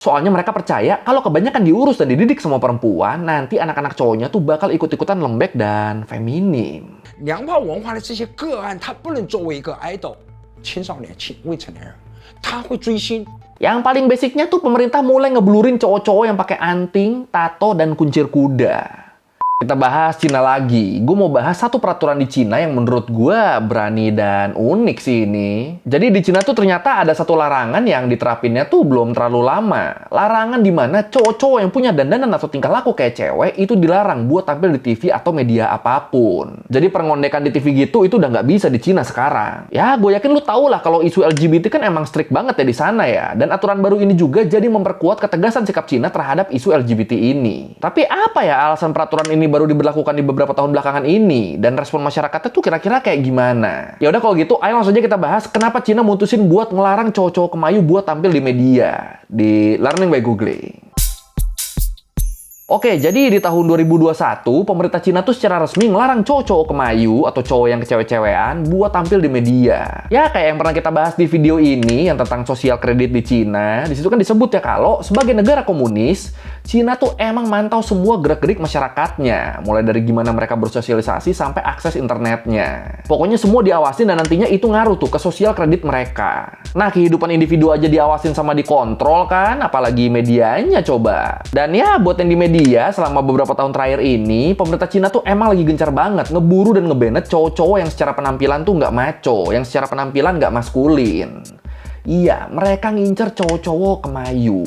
Soalnya mereka percaya kalau kebanyakan diurus dan dididik sama perempuan, nanti anak-anak cowoknya tuh bakal ikut-ikutan lembek dan feminim. 娘炮文化的这些个案，它不能作为一个 idol，青少年、未成年人，他会追星。 Yang paling basicnya tuh pemerintah mulai ngeblurin cowok-cowok yang pakai anting, tato, dan kuncir kuda. Kita bahas Cina lagi. Gue mau bahas satu peraturan di Cina yang menurut gue berani dan unik sih ini. Jadi di Cina tuh ternyata ada satu larangan yang diterapinnya tuh belum terlalu lama. Larangan dimana cowok-cowok yang punya dandanan atau tingkah laku kayak cewek itu dilarang buat tampil di TV atau media apapun. Jadi pengondekan di TV gitu itu udah nggak bisa di Cina sekarang. Ya gue yakin lu tau lah kalau isu LGBT kan emang strict banget ya di sana ya. Dan aturan baru ini juga jadi memperkuat ketegasan sikap Cina terhadap isu LGBT ini. Tapi apa ya alasan peraturan ini baru diberlakukan di beberapa tahun belakangan ini, dan respon masyarakatnya tuh kira-kira kayak gimana? Ya udah kalau gitu, ayo langsung aja kita bahas kenapa Cina mutusin buat ngelarang cowok-cowok kemayu buat tampil di media di Learning by Googling. Oke, jadi di tahun 2021, pemerintah Cina tuh secara resmi ngelarang cowok-cowok kemayu atau cowok yang kecewe-cewean buat tampil di media. Ya, kayak yang pernah kita bahas di video ini yang tentang sosial kredit di Cina. Di situ kan disebut ya kalau sebagai negara komunis, Cina tuh emang mantau semua gerak-gerik masyarakatnya. Mulai dari gimana mereka bersosialisasi sampai akses internetnya. Pokoknya semua diawasin dan nantinya itu ngaruh tuh ke sosial kredit mereka. Nah, kehidupan individu aja diawasin sama dikontrol kan, apalagi medianya coba. Dan ya, buat yang di media selama beberapa tahun terakhir ini, pemerintah Cina tuh emang lagi gencar banget ngeburu dan ngebanet cowok-cowok yang secara penampilan tuh nggak maco, yang secara penampilan nggak maskulin. Iya, mereka ngincer cowok-cowok kemayu.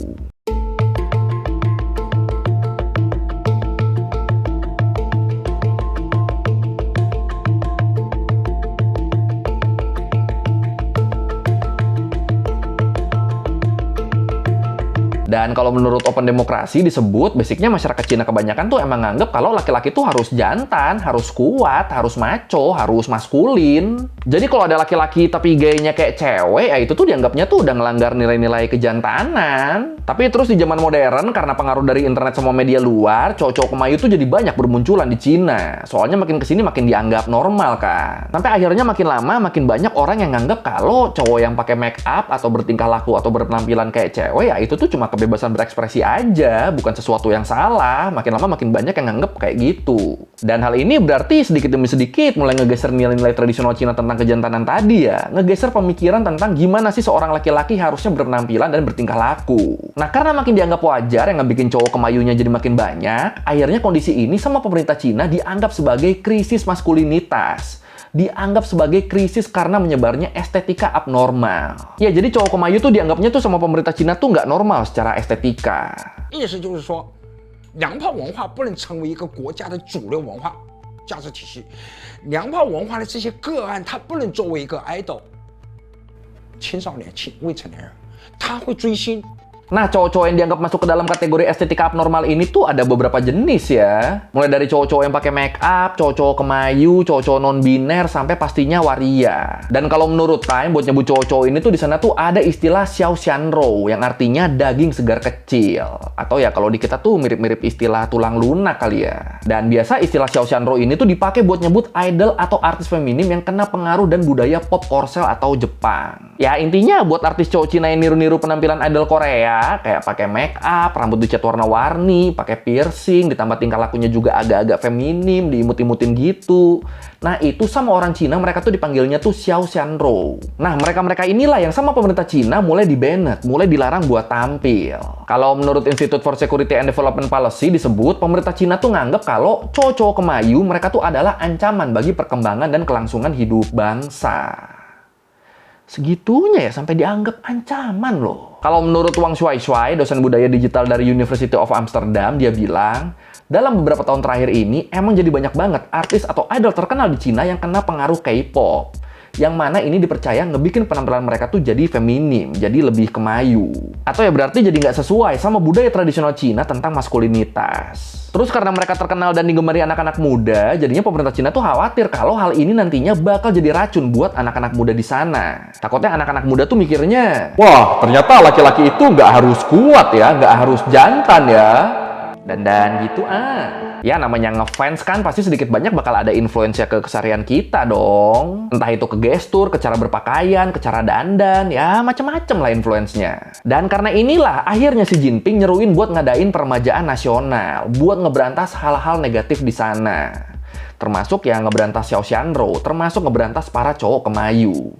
Dan kalau menurut Open Demokrasi disebut, basicnya masyarakat Cina kebanyakan tuh emang nganggep kalau laki-laki tuh harus jantan, harus kuat, harus maco, harus maskulin. Jadi kalau ada laki-laki tapi gayanya kayak cewek, ya itu tuh dianggapnya tuh udah ngelanggar nilai-nilai kejantanan. Tapi terus di zaman modern, karena pengaruh dari internet sama media luar, cowok-cowok kemayu tuh jadi banyak bermunculan di Cina. Soalnya makin kesini makin dianggap normal kan. Sampai akhirnya makin lama makin banyak orang yang nganggep kalau cowok yang pakai make up atau bertingkah laku atau berpenampilan kayak cewek, ya itu tuh cuma kebebasan berekspresi aja, bukan sesuatu yang salah. Makin lama makin banyak yang nganggep kayak gitu. Dan hal ini berarti sedikit demi sedikit mulai ngegeser nilai-nilai tradisional Cina tentang kejantanan tadi ya. Ngegeser pemikiran tentang gimana sih seorang laki-laki harusnya berpenampilan dan bertingkah laku. Nah, karena makin dianggap wajar yang ngebikin cowok kemayunya jadi makin banyak, akhirnya kondisi ini sama pemerintah Cina dianggap sebagai krisis maskulinitas. Dianggap sebagai krisis karena menyebarnya estetika abnormal. Ya, jadi cowok kemayu tuh dianggapnya tuh sama pemerintah Cina tuh nggak normal secara estetika. 意思就是说，娘炮文化不能成为一个国家的主流文化价值体系。娘炮文化的这些个案，它不能作为一个 idol，青少年、未成年人，他会追星。 Nah, cowok-cowok yang dianggap masuk ke dalam kategori estetika abnormal ini tuh ada beberapa jenis ya. Mulai dari cowok-cowok yang pakai make up, cowok-cowok kemayu, cowok-cowok non-biner, sampai pastinya waria. Dan kalau menurut Time, buat nyebut cowok-cowok ini tuh di sana tuh ada istilah xiao xianrou, yang artinya daging segar kecil. Atau ya kalau di kita tuh mirip-mirip istilah tulang lunak kali ya. Dan biasa istilah xiao xianrou ini tuh dipakai buat nyebut idol atau artis feminim yang kena pengaruh dan budaya pop Korsel atau Jepang. Ya intinya buat artis cowok Cina yang niru-niru penampilan idol Korea, kayak pakai make up, rambut dicat warna-warni, pakai piercing, ditambah tingkah lakunya juga agak-agak feminim, diimut-imutin gitu. Nah, itu sama orang Cina mereka tuh dipanggilnya tuh xiao xianrou. Nah, mereka-mereka inilah yang sama pemerintah Cina mulai di-banned, mulai dilarang buat tampil. Kalau menurut Institute for Security and Development Policy disebut, pemerintah Cina tuh nganggep kalau cowok-cowok kemayu mereka tuh adalah ancaman bagi perkembangan dan kelangsungan hidup bangsa. Segitunya ya sampai dianggap ancaman loh. Kalau menurut Wang Shuai, dosen budaya digital dari University of Amsterdam, dia bilang, dalam beberapa tahun terakhir ini emang jadi banyak banget artis atau idol terkenal di Cina yang kena pengaruh K-pop. Yang mana ini dipercaya ngebikin penampilan mereka tuh jadi feminim, jadi lebih kemayu. Atau ya berarti jadi nggak sesuai sama budaya tradisional Cina tentang maskulinitas. Terus karena mereka terkenal dan digemari anak-anak muda, jadinya pemerintah Cina tuh khawatir kalau hal ini nantinya bakal jadi racun buat anak-anak muda di sana. Takutnya anak-anak muda tuh mikirnya, wah ternyata laki-laki itu nggak harus kuat ya, nggak harus jantan ya. Dan gitu Ya namanya ngefans kan pasti sedikit banyak bakal ada influence ke keseharian kita dong. Entah itu ke gestur, ke cara berpakaian, ke cara dandan, ya macem-macem lah influence-nya. Dan karena inilah akhirnya Xi Jinping nyeruin buat ngadain peremajaan nasional, buat ngeberantas hal-hal negatif di sana. Termasuk yang ngeberantas Xiao Xianro, termasuk ngeberantas para cowok kemayu.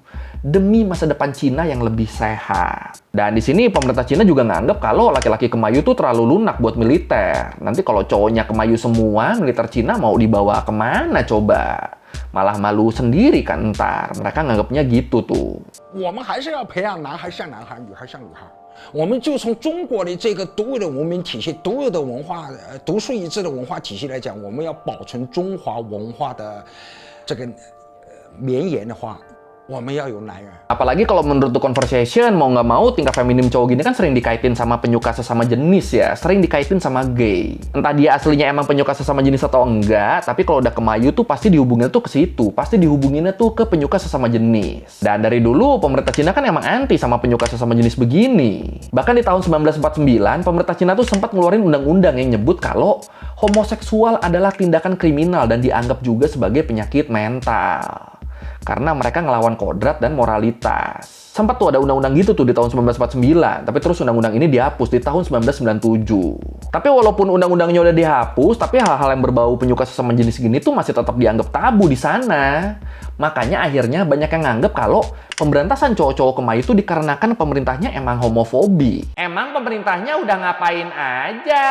Demi masa depan Cina yang lebih sehat. Dan di sini pemerintah Cina juga nganggep kalau laki-laki kemayu tuh terlalu lunak buat militer. Nanti kalau cowoknya kemayu semua, militer Cina mau dibawa kemana coba? Malah malu sendiri kan ntar. Mereka nganggepnya gitu tuh. 我们还是要培养男孩像男孩，女孩像女孩。我们就从中国的这个独有的文明体系、独有的文化、独树一帜的文化体系来讲，我们要保存中华文化的这个绵延的话，我们要有男人。 Apalagi kalau menurut The Conversation, mau nggak mau tingkah feminim cowok gini kan sering dikaitin sama penyuka sesama jenis ya. Sering dikaitin sama gay. Entah dia aslinya emang penyuka sesama jenis atau enggak, tapi kalau udah kemayu tuh pasti dihubunginnya tuh ke situ. Pasti dihubunginnya tuh ke penyuka sesama jenis. Dan dari dulu, pemerintah Cina kan emang anti sama penyuka sesama jenis begini. Bahkan di tahun 1949, pemerintah Cina tuh sempat ngeluarin undang-undang yang nyebut kalau homoseksual adalah tindakan kriminal dan dianggap juga sebagai penyakit mental. Karena mereka ngelawan kodrat dan moralitas. Sempat tuh ada undang-undang gitu tuh di tahun 1949, tapi terus undang-undang ini dihapus di tahun 1997. Tapi walaupun undang-undangnya udah dihapus, tapi hal-hal yang berbau penyuka sesama jenis gini tuh masih tetap dianggap tabu di sana. Makanya akhirnya banyak yang nganggep kalau pemberantasan cowok-cowok kemayu itu dikarenakan pemerintahnya emang homofobi. Emang pemerintahnya udah ngapain aja?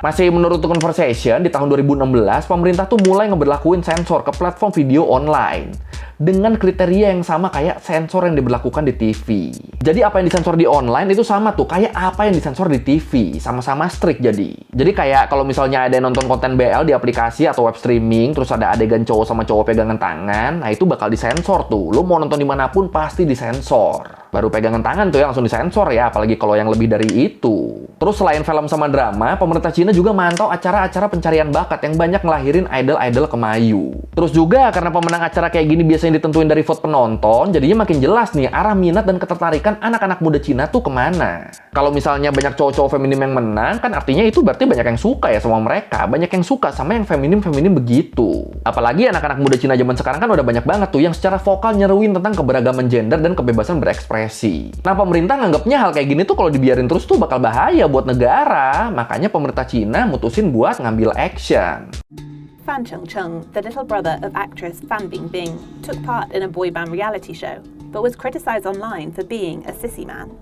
Masih menurut The Conversation, di tahun 2016, pemerintah tuh mulai ngeberlakuin sensor ke platform video online. Dengan kriteria yang sama kayak sensor yang diberlakukan di TV. Jadi apa yang disensor di online itu sama tuh, kayak apa yang disensor di TV. Sama-sama strict jadi. Jadi kayak kalau misalnya ada yang nonton konten BL di aplikasi atau web streaming, terus ada adegan cowok sama cowok pegangan tangan, nah itu bakal disensor tuh. Lo mau nonton dimanapun pasti disensor. Baru pegangan tangan tuh ya langsung disensor ya, apalagi kalau yang lebih dari itu. Terus selain film sama drama, pemerintah Cina juga mantau acara-acara pencarian bakat yang banyak ngelahirin idol-idol kemayu. Terus juga karena pemenang acara kayak gini biasanya ditentuin dari vote penonton, jadinya makin jelas nih arah minat dan ketertarikan anak-anak muda Cina tuh kemana. Kalau misalnya banyak cowok-cowok feminim yang menang, kan artinya itu berarti banyak yang suka ya sama mereka. Banyak yang suka sama yang feminim-feminim begitu. Apalagi anak-anak muda Cina zaman sekarang kan udah banyak banget tuh yang secara vokal nyeruin tentang keberagaman gender dan kebebasan berekspresi. Nah pemerintah nganggapnya hal kayak gini tuh kalau dibiarin terus tuh bakal bahaya buat negara. Makanya pemerintah Cina mutusin buat ngambil action. Fan Chengcheng, the little brother of actress Fan Bingbing, took part in a boy band reality show, but was criticized online for being a sissy man.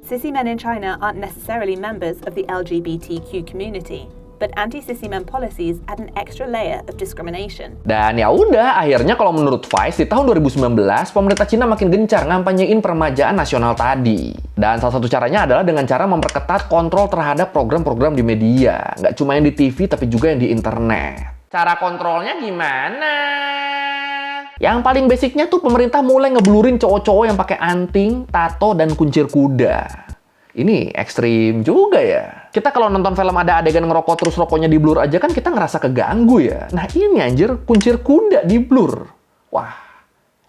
Sissy men in China aren't necessarily members of the LGBTQ community, but anti-sissy men policies add an extra layer of discrimination. Dan ya udah, akhirnya kalau menurut Vice di tahun 2019, pemerintah Cina makin gencar ngampanyein peremajaan nasional tadi. Dan salah satu caranya adalah dengan cara memperketat kontrol terhadap program-program di media. Nggak cuma yang di TV, tapi juga yang di internet. Cara kontrolnya gimana? Yang paling basicnya tuh pemerintah mulai ngeblurin cowok-cowok yang pakai anting, tato, dan kuncir kuda. Ini ekstrim juga ya. Kita kalau nonton film ada adegan ngerokok terus rokoknya di blur aja kan kita ngerasa keganggu ya. Nah ini anjir, kuncir kuda di blur. Wah,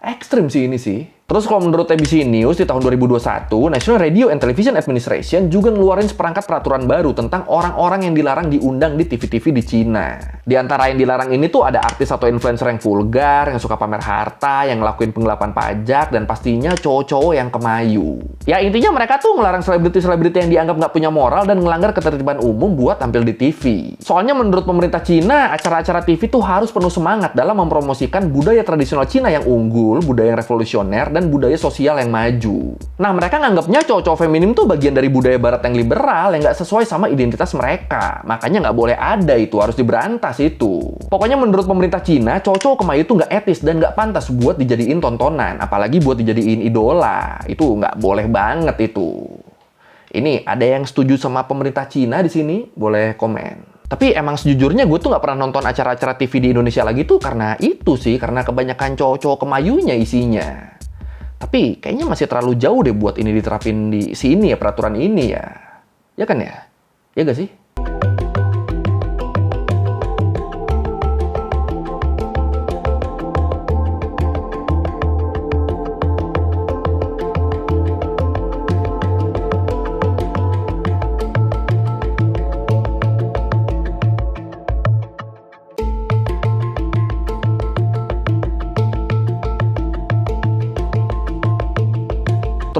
ekstrim sih ini sih. Terus kalau menurut ABC News di tahun 2021, National Radio and Television Administration juga ngeluarin seperangkat peraturan baru tentang orang-orang yang dilarang diundang di TV-TV di Cina. Di antara yang dilarang ini tuh ada artis atau influencer yang vulgar, yang suka pamer harta, yang ngelakuin penggelapan pajak, dan pastinya cowok-cowok yang kemayu. Ya intinya mereka tuh ngelarang selebriti-selebriti yang dianggap nggak punya moral dan ngelanggar ketertiban umum buat tampil di TV. Soalnya menurut pemerintah Cina, acara-acara TV tuh harus penuh semangat dalam mempromosikan budaya tradisional Cina yang unggul, budaya yang revolusioner, dan budaya sosial yang maju. Nah, mereka nganggapnya cowok-cowok feminim tuh bagian dari budaya barat yang liberal yang nggak sesuai sama identitas mereka. Makanya nggak boleh ada itu, harus diberantas itu. Pokoknya menurut pemerintah Cina, cowok-cowok kemayu itu nggak etis dan nggak pantas buat dijadiin tontonan, apalagi buat dijadiin idola. Itu nggak boleh banget itu. Ini ada yang setuju sama pemerintah Cina di sini? Boleh komen. Tapi emang sejujurnya gue tuh nggak pernah nonton acara-acara TV di Indonesia lagi tuh karena itu sih, karena kebanyakan cowok-cowok kemayunya isinya. Tapi kayaknya masih terlalu jauh deh buat ini diterapin di sini ya, peraturan ini ya. Ya kan ya? Ya gak sih?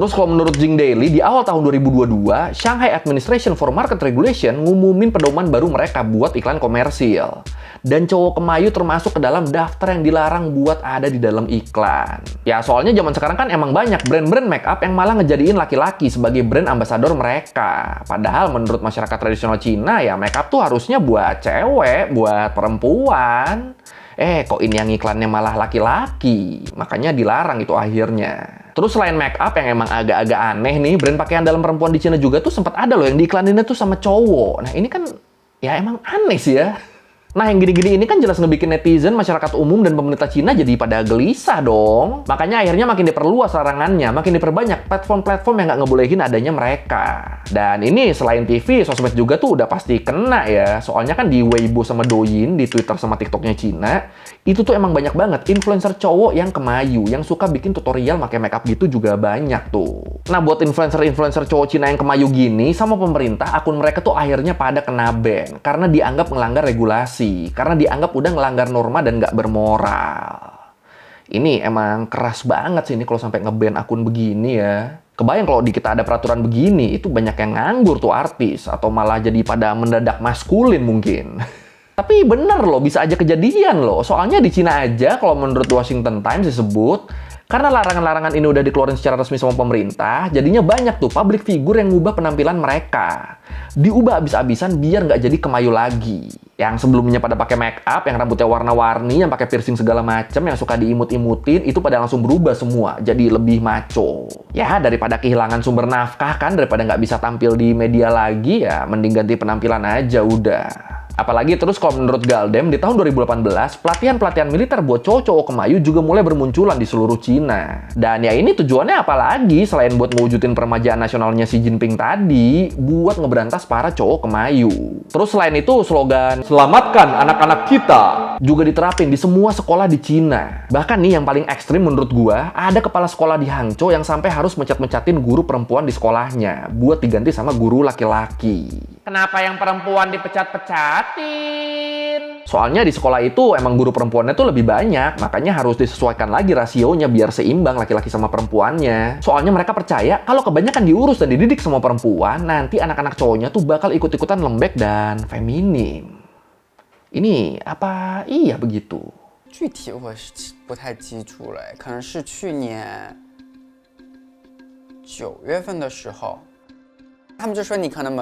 Terus kalau menurut Jing Daily, di awal tahun 2022, Shanghai Administration for Market Regulation ngumumin pedoman baru mereka buat iklan komersil. Dan cowok kemayu termasuk ke dalam daftar yang dilarang buat ada di dalam iklan. Ya soalnya zaman sekarang kan emang banyak brand-brand makeup yang malah ngejadiin laki-laki sebagai brand ambasador mereka. Padahal menurut masyarakat tradisional Cina ya makeup tuh harusnya buat cewek, buat perempuan. Kok ini yang iklannya malah laki-laki? Makanya dilarang itu akhirnya. Terus selain make up yang emang agak-agak aneh nih, brand pakaian dalam perempuan di Cina juga tuh sempat ada loh yang diiklaninnya tuh sama cowok. Nah ini kan ya emang aneh sih ya. Nah, yang gini-gini ini kan jelas ngebikin netizen, masyarakat umum, dan pemerintah Cina jadi pada gelisah dong. Makanya akhirnya makin diperluas larangannya, makin diperbanyak platform-platform yang nggak ngebolehin adanya mereka. Dan ini selain TV, sosmed juga tuh udah pasti kena ya. Soalnya kan di Weibo sama Douyin, di Twitter sama TikToknya Cina, itu tuh emang banyak banget influencer cowok yang kemayu, yang suka bikin tutorial pakai makeup gitu juga banyak tuh. Nah, buat influencer-influencer cowok Cina yang kemayu gini, sama pemerintah, akun mereka tuh akhirnya pada kena ban. Karena dianggap melanggar regulasi. Karena dianggap udah ngelanggar norma dan nggak bermoral. Ini emang keras banget sih ini kalau sampai nge-ban akun begini ya. Kebayang kalau di kita ada peraturan begini, itu banyak yang nganggur tuh artis. Atau malah jadi pada mendadak maskulin mungkin. Tapi bener loh, bisa aja kejadian loh. Soalnya di Cina aja, kalau menurut Washington Times disebut, karena larangan-larangan ini udah dikeluarin secara resmi sama pemerintah, jadinya banyak tuh public figure yang ngubah penampilan mereka. Diubah abis-abisan biar nggak jadi kemayu lagi. Yang sebelumnya pada pakai make up, yang rambutnya warna-warni, yang pakai piercing segala macem, yang suka diimut-imutin, itu pada langsung berubah semua, jadi lebih maco. Ya, daripada kehilangan sumber nafkah kan, daripada nggak bisa tampil di media lagi, ya mending ganti penampilan aja udah. Apalagi terus kalau menurut Galdem, di tahun 2018, pelatihan-pelatihan militer buat cowok-cowok kemayu juga mulai bermunculan di seluruh Cina. Dan ya ini tujuannya apalagi selain buat mewujudin peremajaan nasionalnya Xi Jinping tadi, buat ngeberantas para cowok kemayu. Terus selain itu slogan, "Selamatkan anak-anak kita," juga diterapin di semua sekolah di Cina. Bahkan nih yang paling ekstrim menurut gua, ada kepala sekolah di Hangzhou yang sampai harus mencat-mencatin guru perempuan di sekolahnya, buat diganti sama guru laki-laki. Kenapa yang perempuan dipecat-pecatin? Soalnya di sekolah itu emang guru perempuannya tuh lebih banyak, makanya harus disesuaikan lagi rasionya biar seimbang laki-laki sama perempuannya. Soalnya mereka percaya kalau kebanyakan diurus dan dididik sama perempuan, nanti anak-anak cowoknya tuh bakal ikut-ikutan lembek dan feminim. Ini apa iya begitu? 具体我是不太记住了，可能是去年9月份的时候。他们就说你可能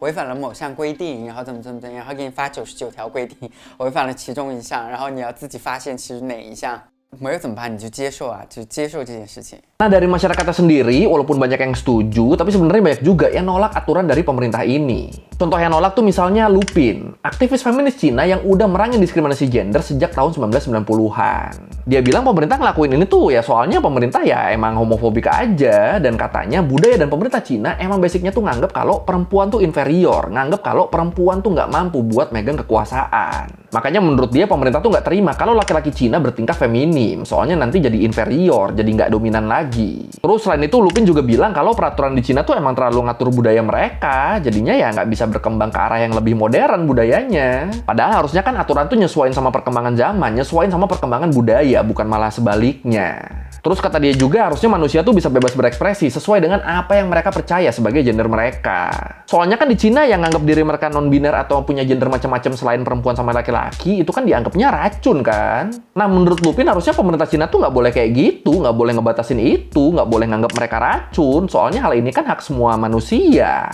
违反了某项规定，然后怎么，然后给你发99条规定，违反了其中一项，然后你要自己发现其实哪一项。没有怎么办？你就接受啊，就接受这件事情。 Nah, dari masyarakatnya sendiri, walaupun banyak yang setuju, tapi sebenarnya banyak juga yang nolak aturan dari pemerintah ini. Contoh yang nolak tuh misalnya Lupin, aktivis feminis Cina yang udah merangin diskriminasi gender sejak tahun 1990-an. Dia bilang pemerintah ngelakuin ini tuh ya soalnya pemerintah ya emang homofobik aja, dan katanya budaya dan pemerintah Cina emang basicnya tuh nganggep kalau perempuan tuh inferior, nganggep kalau perempuan tuh nggak mampu buat megang kekuasaan. Makanya menurut dia pemerintah tuh nggak terima kalau laki-laki Cina bertingkah feminim, soalnya nanti jadi inferior, jadi nggak dominan lagi. Terus selain itu Lupin juga bilang kalau peraturan di Cina tuh emang terlalu ngatur budaya mereka, jadinya ya nggak bisa berkembang ke arah yang lebih modern budayanya. Padahal harusnya kan aturan tuh nyesuaiin sama perkembangan zaman, nyesuaiin sama perkembangan budaya, bukan malah sebaliknya. Terus kata dia juga harusnya manusia tuh bisa bebas berekspresi sesuai dengan apa yang mereka percaya sebagai gender mereka. Soalnya kan di Cina yang nganggap diri mereka non-biner atau punya gender macam-macam selain perempuan sama laki-laki, itu kan dianggapnya racun kan? Nah menurut Lupin harusnya pemerintah Cina tuh nggak boleh kayak gitu, nggak boleh ngebatasin itu, nggak boleh nganggap mereka racun. Soalnya hal ini kan hak semua manusia.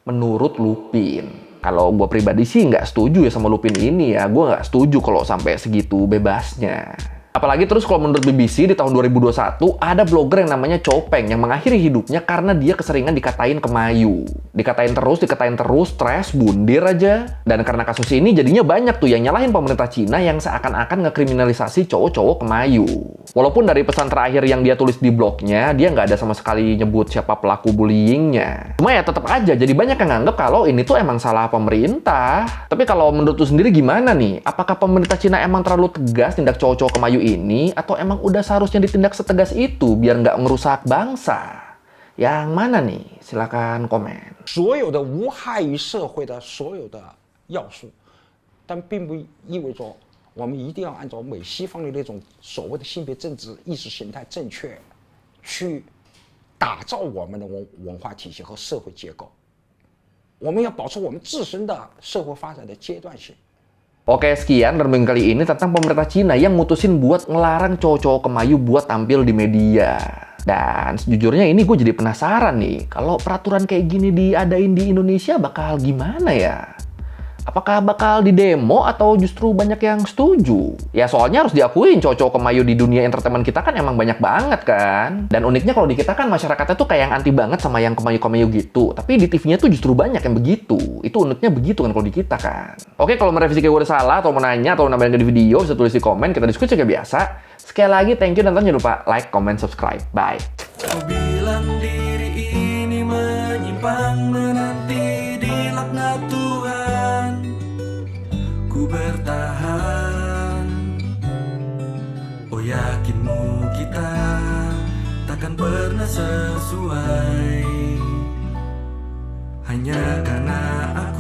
Menurut Lupin. Kalau gue pribadi sih nggak setuju ya sama Lupin ini ya. Gue nggak setuju kalau sampai segitu bebasnya. Apalagi terus kalau menurut BBC di tahun 2021 ada blogger yang namanya Chopeng yang mengakhiri hidupnya karena dia keseringan dikatain kemayu. Dikatain terus, stres, bundir aja. Dan karena kasus ini jadinya banyak tuh yang nyalahin pemerintah Cina yang seakan-akan ngekriminalisasi cowok-cowok kemayu. Walaupun dari pesan terakhir yang dia tulis di blognya, dia nggak ada sama sekali nyebut siapa pelaku bullyingnya. Cuma ya tetap aja, jadi banyak yang nganggep kalau ini tuh emang salah pemerintah. Tapi kalau menurut lu sendiri gimana nih? Apakah pemerintah Cina emang terlalu tegas tindak cowok-cowok kemayu ini, atau emang udah seharusnya ditindak setegas itu biar nggak ngerusak bangsa? Yang mana nih? Silakan komen. 所有的无害于社会的所有的要素，但并不意味着我们一定要按照美西方的那种所谓的性别政治意识形态正确去打造我们的文化体系和社会结构。我们要保持我们自身的社会发展的阶段性。 Oke, sekian renungan kali ini tentang pemerintah Cina yang mutusin buat ngelarang cowok-cowok kemayu buat tampil di media. Dan sejujurnya ini gue jadi penasaran nih, kalau peraturan kayak gini diadain di Indonesia bakal gimana ya? Apakah bakal didemo atau justru banyak yang setuju? Ya soalnya harus diakuin cowok-cowok kemayu di dunia entertainment kita kan emang banyak banget kan. Dan uniknya kalau di kita kan masyarakatnya tuh kayak yang anti banget sama yang kemayu-kemayu gitu. Tapi di TV-nya tuh justru banyak yang begitu. Itu uniknya begitu kan kalau di kita kan. Oke, kalau merevisi kayak gue udah salah atau mau nanya atau nambahin di video bisa tulis di komen, kita diskusi kayak biasa. Sekali lagi thank you dan jangan lupa like, comment, subscribe. Bye. Kau bilang diri ini menyimpang menanti di laknat Tuhan. Ku bertahan. Oh yakinmu kita takkan pernah sesuai. Hanya karena aku